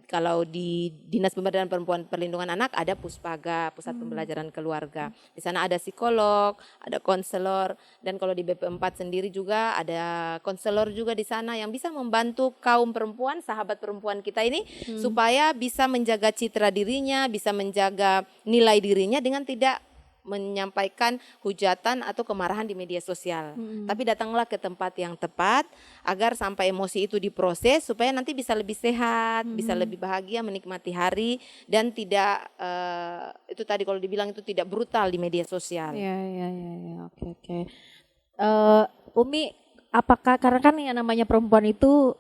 Kalau di Dinas Pemberdayaan Perempuan Perlindungan Anak ada Puspaga, Pusat Pembelajaran Keluarga. Di sana ada psikolog, ada konselor, dan kalau di BP4 sendiri juga ada konselor juga di sana yang bisa membantu kaum perempuan, sahabat perempuan kita ini supaya bisa menjaga citra dirinya, bisa menjaga nilai dirinya dengan tidak menyampaikan hujatan atau kemarahan di media sosial. Tapi datanglah ke tempat yang tepat agar sampai emosi itu diproses supaya nanti bisa lebih sehat, bisa lebih bahagia menikmati hari dan tidak itu tadi kalau dibilang itu tidak brutal di media sosial. Ya, oke. Umi, apakah karena kan yang namanya perempuan itu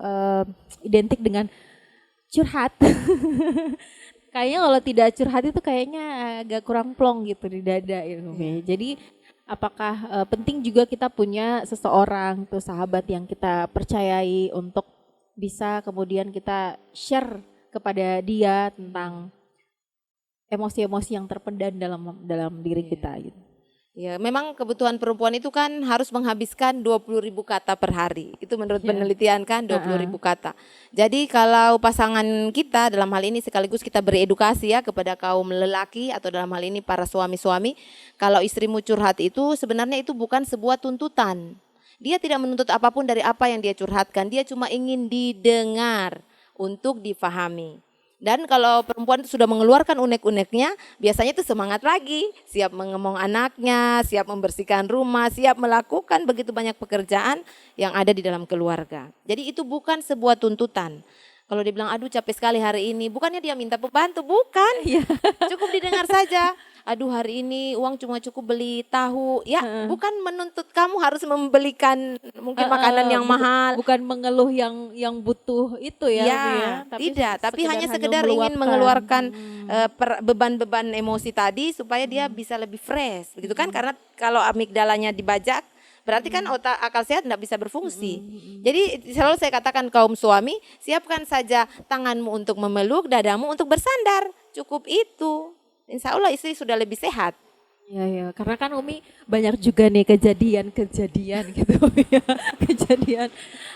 identik dengan curhat. Kayaknya kalau tidak curhat itu kayaknya agak kurang plong gitu di dada gitu. Jadi apakah penting juga kita punya seseorang tuh sahabat yang kita percayai untuk bisa kemudian kita share kepada dia tentang emosi-emosi yang terpendam dalam diri kita gitu. Ya, memang kebutuhan perempuan itu kan harus menghabiskan 20.000 kata per hari. Itu menurut penelitian kan 20.000 kata. Jadi kalau pasangan kita dalam hal ini sekaligus kita beredukasi ya kepada kaum lelaki atau dalam hal ini para suami-suami. Kalau istrimu curhat itu sebenarnya itu bukan sebuah tuntutan. Dia tidak menuntut apapun dari apa yang dia curhatkan. Dia cuma ingin didengar untuk difahami. Dan kalau perempuan itu sudah mengeluarkan unek-uneknya, biasanya itu semangat lagi, siap mengemong anaknya, siap membersihkan rumah, siap melakukan begitu banyak pekerjaan yang ada di dalam keluarga. Jadi itu bukan sebuah tuntutan. Kalau dia bilang, aduh capek sekali hari ini, bukannya dia minta pembantu, bukan. Cukup didengar saja. Aduh hari ini uang cuma cukup beli tahu. Ya bukan menuntut kamu harus membelikan mungkin makanan yang mahal. Bukan mengeluh yang butuh itu ya. Tapi hanya sekedar ingin mengeluarkan beban-beban emosi tadi supaya dia bisa lebih fresh. Begitu kan, karena kalau amigdalanya dibajak, berarti kan otak akal sehat tidak bisa berfungsi. Jadi selalu saya katakan kaum suami, siapkan saja tanganmu untuk memeluk, dadamu untuk bersandar. Cukup itu. Insya Allah istri sudah lebih sehat. Ya, karena kan Umi banyak juga nih kejadian gitu ya. Kejadian.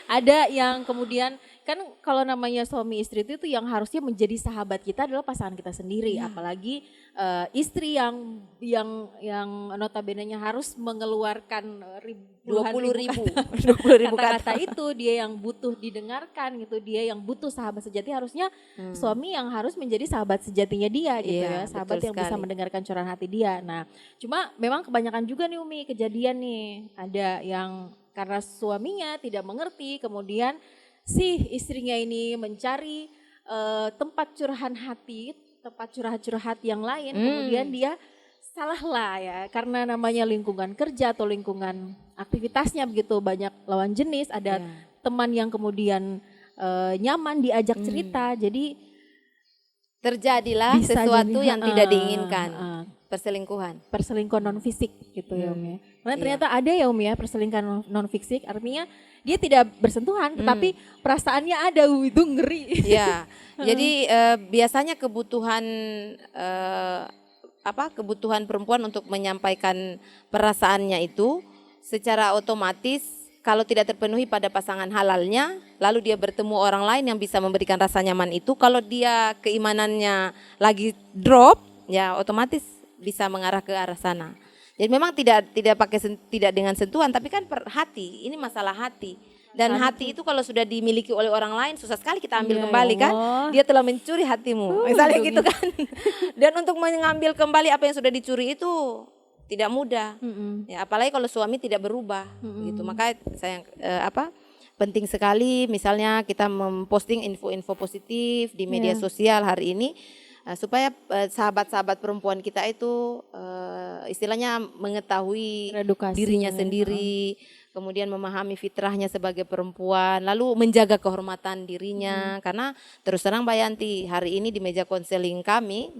Ada yang kemudian kan kalau namanya suami istri itu yang harusnya menjadi sahabat kita adalah pasangan kita sendiri, apalagi istri yang notabene-nya harus mengeluarkan 20.000 kata-kata itu, dia yang butuh didengarkan gitu, dia yang butuh sahabat sejati, harusnya suami yang harus menjadi sahabat sejatinya dia gitu ya, sahabat yang bisa mendengarkan curahan hati dia. Nah, cuma memang kebanyakan juga nih Umi kejadian nih, ada yang karena suaminya tidak mengerti, kemudian si istrinya ini mencari tempat curahan hati, tempat curhat-curhat yang lain, kemudian dia salah lah ya, karena namanya lingkungan kerja atau lingkungan aktivitasnya begitu banyak lawan jenis, ada teman yang kemudian nyaman diajak cerita, jadi terjadilah sesuatu yang tidak diinginkan. Perselingkuhan non fisik gitu ya Umi. Karena ternyata ada ya Umi ya perselingkuhan non fisik, artinya dia tidak bersentuhan tetapi perasaannya ada, itu ngeri. Ya. Jadi biasanya kebutuhan kebutuhan perempuan untuk menyampaikan perasaannya itu secara otomatis kalau tidak terpenuhi pada pasangan halalnya, lalu dia bertemu orang lain yang bisa memberikan rasa nyaman itu, kalau dia keimanannya lagi drop, ya otomatis bisa mengarah ke arah sana. Jadi memang tidak dengan sentuhan, tapi kan hati. Ini masalah hati. Dan hati itu kalau sudah dimiliki oleh orang lain susah sekali kita ambil kembali kan. Dia telah mencuri hatimu. Misalnya gitu kan. Dan untuk mengambil kembali apa yang sudah dicuri itu tidak mudah. Ya, apalagi kalau suami tidak berubah gitu. Maka penting sekali misalnya kita memposting info-info positif di media sosial hari ini supaya sahabat-sahabat perempuan kita itu istilahnya mengetahui dirinya sendiri, kemudian memahami fitrahnya sebagai perempuan, lalu menjaga kehormatan dirinya. Karena terus terang Mbak Yanti, hari ini di meja konseling kami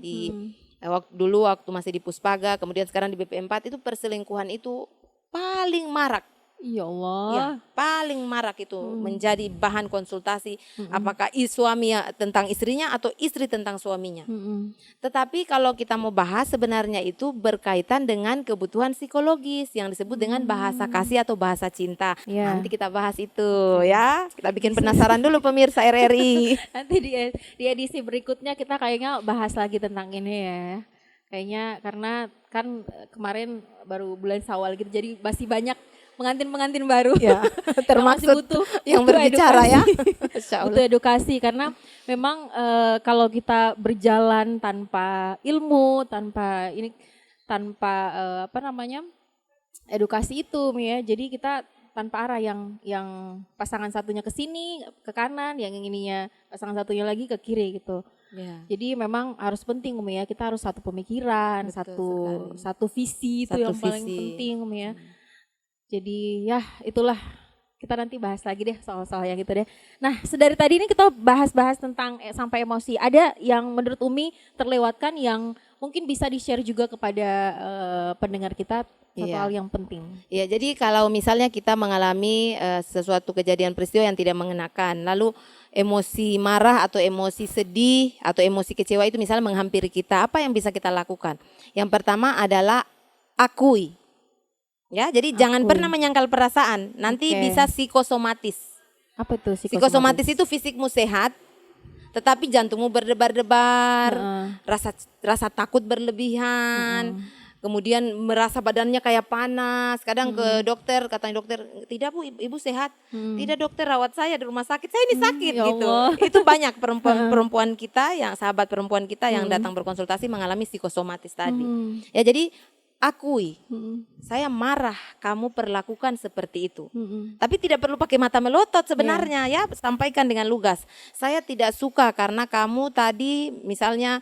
dulu waktu masih di Puspaga, kemudian sekarang di BP4 itu perselingkuhan itu paling marak. Ya Allah. Ya, paling marak itu menjadi bahan konsultasi apakah suami tentang istrinya atau istri tentang suaminya. Tetapi kalau kita mau bahas sebenarnya itu berkaitan dengan kebutuhan psikologis yang disebut dengan bahasa kasih atau bahasa cinta. Nanti kita bahas itu ya. Kita bikin penasaran dulu pemirsa RRI. Nanti di edisi berikutnya kita kayaknya bahas lagi tentang ini ya. Kayaknya karena kan kemarin baru bulan Syawal gitu, jadi masih banyak pengantin-pengantin baru ya, termasuk butuh yang berbicara edukasi. ya. Butuh edukasi karena memang kalau kita berjalan tanpa ilmu, tanpa edukasi itu ya. Jadi kita tanpa arah, yang pasangan satunya ke sini, ke kanan, yang ininya pasangan satunya lagi ke kiri gitu. Jadi memang harus penting ya, kita harus satu pemikiran, satu visi itu yang paling penting ya. Jadi ya itulah, kita nanti bahas lagi deh soal-soal yang itu deh. Nah, sedari tadi ini kita bahas-bahas tentang sampai emosi. Ada yang menurut Umi terlewatkan yang mungkin bisa di-share juga kepada pendengar kita, satu hal yang penting. Iya, jadi kalau misalnya kita mengalami sesuatu kejadian peristiwa yang tidak mengenakan, lalu emosi marah atau emosi sedih atau emosi kecewa itu misalnya menghampiri kita, apa yang bisa kita lakukan? Yang pertama adalah akui. Ya, jadi jangan pernah menyangkal perasaan, nanti bisa psikosomatis. Apa itu psikosomatis? Psikosomatis itu fisikmu sehat, tetapi jantungmu berdebar-debar, rasa takut berlebihan, kemudian merasa badannya kayak panas. Kadang ke dokter, katanya dokter, tidak Bu, ibu sehat. Tidak dokter, rawat saya di rumah sakit, saya ini sakit gitu. Itu banyak perempuan kita, yang sahabat perempuan kita yang datang berkonsultasi mengalami psikosomatis tadi. Ya, jadi akui, saya marah, kamu perlakukan seperti itu. Tapi tidak perlu pakai mata melotot sebenarnya ya, sampaikan dengan lugas. Saya tidak suka karena kamu tadi misalnya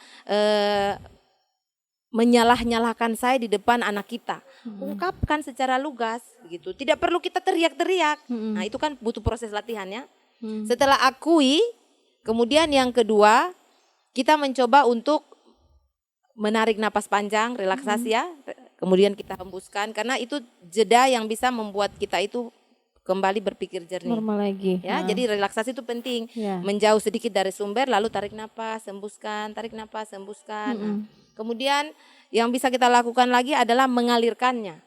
menyalah-nyalahkan saya di depan anak kita. Ungkapkan secara lugas gitu. Tidak perlu kita teriak-teriak. Nah, itu kan butuh proses latihan ya. Setelah akui, kemudian yang kedua, kita mencoba untuk menarik napas panjang, relaksasi ya. Kemudian kita hembuskan, karena itu jeda yang bisa membuat kita itu kembali berpikir jernih. Normal lagi. Ya, jadi relaksasi itu penting. Menjauh sedikit dari sumber, lalu tarik napas, hembuskan, tarik napas, hembuskan. Nah, kemudian yang bisa kita lakukan lagi adalah mengalirkannya.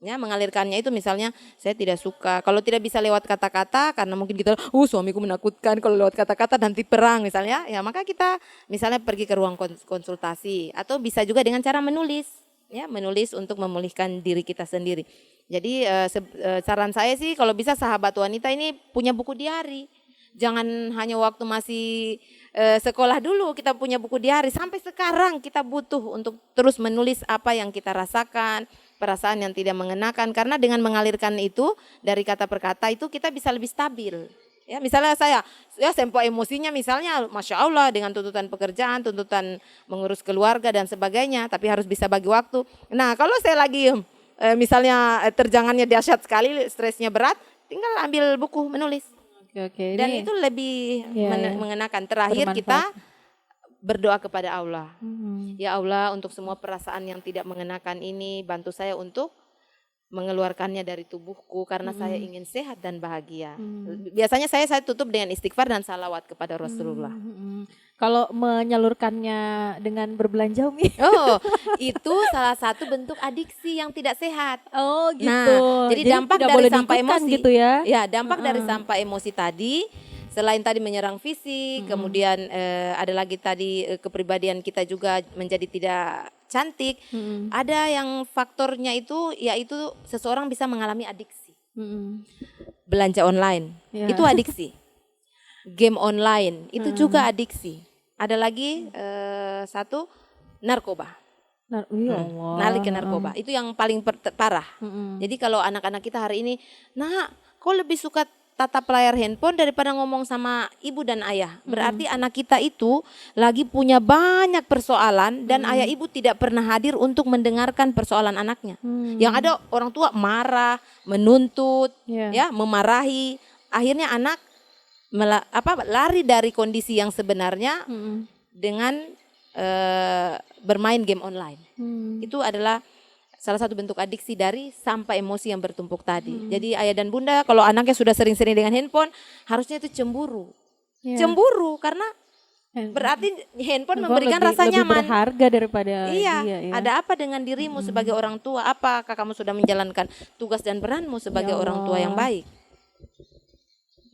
Ya, mengalirkannya itu misalnya saya tidak suka. Kalau tidak bisa lewat kata-kata, karena mungkin kita, suamiku menakutkan kalau lewat kata-kata nanti perang misalnya. Ya, maka kita misalnya pergi ke ruang konsultasi, atau bisa juga dengan cara menulis. Ya, menulis untuk memulihkan diri kita sendiri. Jadi saran saya sih kalau bisa sahabat wanita ini punya buku diari. Jangan hanya waktu masih sekolah dulu kita punya buku diari. Sampai sekarang kita butuh untuk terus menulis apa yang kita rasakan, perasaan yang tidak mengenakan. Karena dengan mengalirkan itu dari kata per kata itu kita bisa lebih stabil. Ya, misalnya saya sempo emosinya misalnya Masya Allah dengan tuntutan pekerjaan, tuntutan mengurus keluarga dan sebagainya, tapi harus bisa bagi waktu. Nah, kalau saya lagi misalnya terjangannya dahsyat sekali, stresnya berat, tinggal ambil buku menulis. Dan itu lebih mengenakan. Terakhir kita berdoa kepada Allah. Ya Allah, untuk semua perasaan yang tidak mengenakan ini, bantu saya untuk mengeluarkannya dari tubuhku karena saya ingin sehat dan bahagia. Biasanya saya tutup dengan istighfar dan salawat kepada Rasulullah. Kalau menyalurkannya dengan berbelanja, Umi? Itu salah satu bentuk adiksi yang tidak sehat. Gitu. Nah, jadi dampak dari sampah emosi gitu ya? Ya, dampak dari sampah emosi tadi, selain tadi menyerang fisik, kemudian ada lagi tadi kepribadian kita juga menjadi tidak cantik. Ada yang faktornya itu yaitu seseorang bisa mengalami adiksi. Belanja online itu adiksi. Game online itu juga adiksi. Ada lagi satu narkoba. Nalik ke narkoba. Itu yang paling parah. Jadi kalau anak-anak kita hari ini, kok lebih suka tatap layar handphone daripada ngomong sama ibu dan ayah. Berarti anak kita itu lagi punya banyak persoalan dan ayah ibu tidak pernah hadir untuk mendengarkan persoalan anaknya. Yang ada orang tua marah, menuntut, ya, memarahi. Akhirnya anak lari dari kondisi yang sebenarnya dengan bermain game online. Itu adalah salah satu bentuk adiksi dari sampah emosi yang bertumpuk tadi. Jadi ayah dan bunda kalau anaknya sudah sering-sering dengan handphone, harusnya itu cemburu. Cemburu karena berarti handphone memberikan rasa nyaman. Lebih berharga daripada dia. Ada apa dengan dirimu sebagai orang tua? Apakah kamu sudah menjalankan tugas dan peranmu sebagai orang tua yang baik?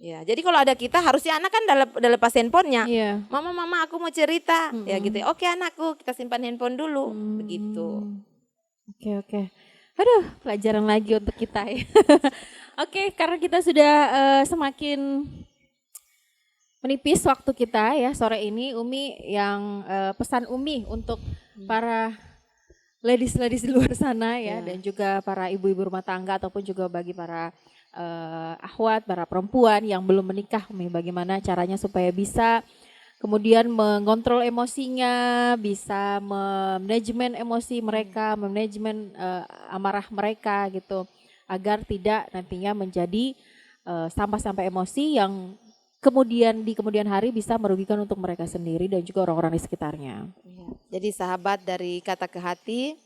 Ya, jadi kalau ada kita harusnya anak kan udah lepas handphonenya. Mama aku mau cerita. Ya gitu. Oke anakku, kita simpan handphone dulu. Begitu. Oke. Aduh, pelajaran lagi untuk kita ya. Oke, karena kita sudah semakin menipis waktu kita ya sore ini, Umi yang pesan Umi untuk para ladies di luar sana ya, dan juga para ibu-ibu rumah tangga ataupun juga bagi para akhwat, para perempuan yang belum menikah, Umi, bagaimana caranya supaya bisa kemudian mengontrol emosinya, bisa manajemen emosi mereka, manajemen amarah mereka gitu, agar tidak nantinya menjadi sampah-sampah emosi yang di kemudian hari bisa merugikan untuk mereka sendiri dan juga orang-orang di sekitarnya. Jadi sahabat dari Kata ke Hati,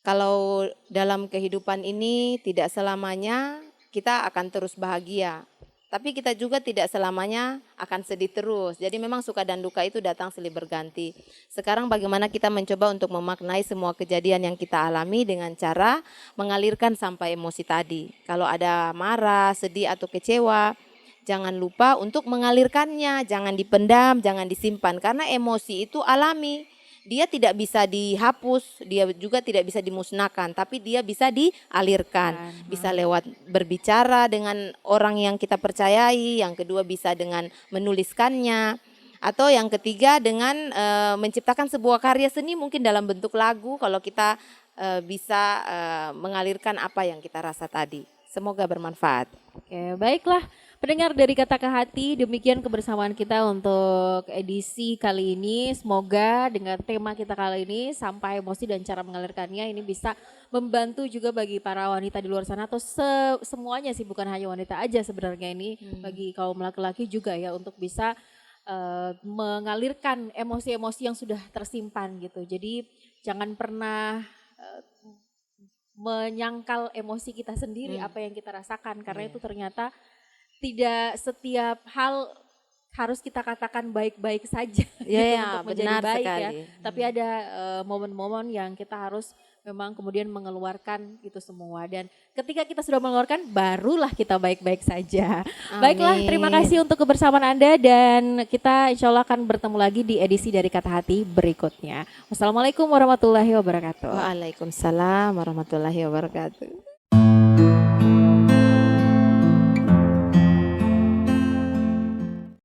kalau dalam kehidupan ini tidak selamanya kita akan terus bahagia. Tapi kita juga tidak selamanya akan sedih terus. Jadi memang suka dan duka itu datang silih berganti. Sekarang bagaimana kita mencoba untuk memaknai semua kejadian yang kita alami dengan cara mengalirkan sampah emosi tadi. Kalau ada marah, sedih atau kecewa, jangan lupa untuk mengalirkannya. Jangan dipendam, jangan disimpan. Karena emosi itu alami. Dia tidak bisa dihapus, dia juga tidak bisa dimusnahkan, tapi dia bisa dialirkan. Bisa lewat berbicara dengan orang yang kita percayai, yang kedua bisa dengan menuliskannya, atau yang ketiga dengan menciptakan sebuah karya seni mungkin dalam bentuk lagu kalau kita bisa mengalirkan apa yang kita rasa tadi. Semoga bermanfaat. Oke, baiklah. Pendengar dari Kata ke Hati, demikian kebersamaan kita untuk edisi kali ini. Semoga dengan tema kita kali ini, sampah emosi dan cara mengalirkannya, ini bisa membantu juga bagi para wanita di luar sana atau semuanya sih, bukan hanya wanita aja sebenarnya ini, bagi kaum laki-laki juga ya, untuk bisa mengalirkan emosi-emosi yang sudah tersimpan gitu. Jadi jangan pernah menyangkal emosi kita sendiri, apa yang kita rasakan, karena itu ternyata tidak setiap hal harus kita katakan baik-baik saja untuk menjadi baik sekali. Ya. Tapi ada momen-momen yang kita harus memang kemudian mengeluarkan itu semua, dan ketika kita sudah mengeluarkan barulah kita baik-baik saja. Amin. Baiklah, terima kasih untuk kebersamaan Anda, dan kita insya Allah akan bertemu lagi di edisi dari Kata Hati berikutnya. Wassalamualaikum warahmatullahi wabarakatuh. Waalaikumsalam warahmatullahi wabarakatuh.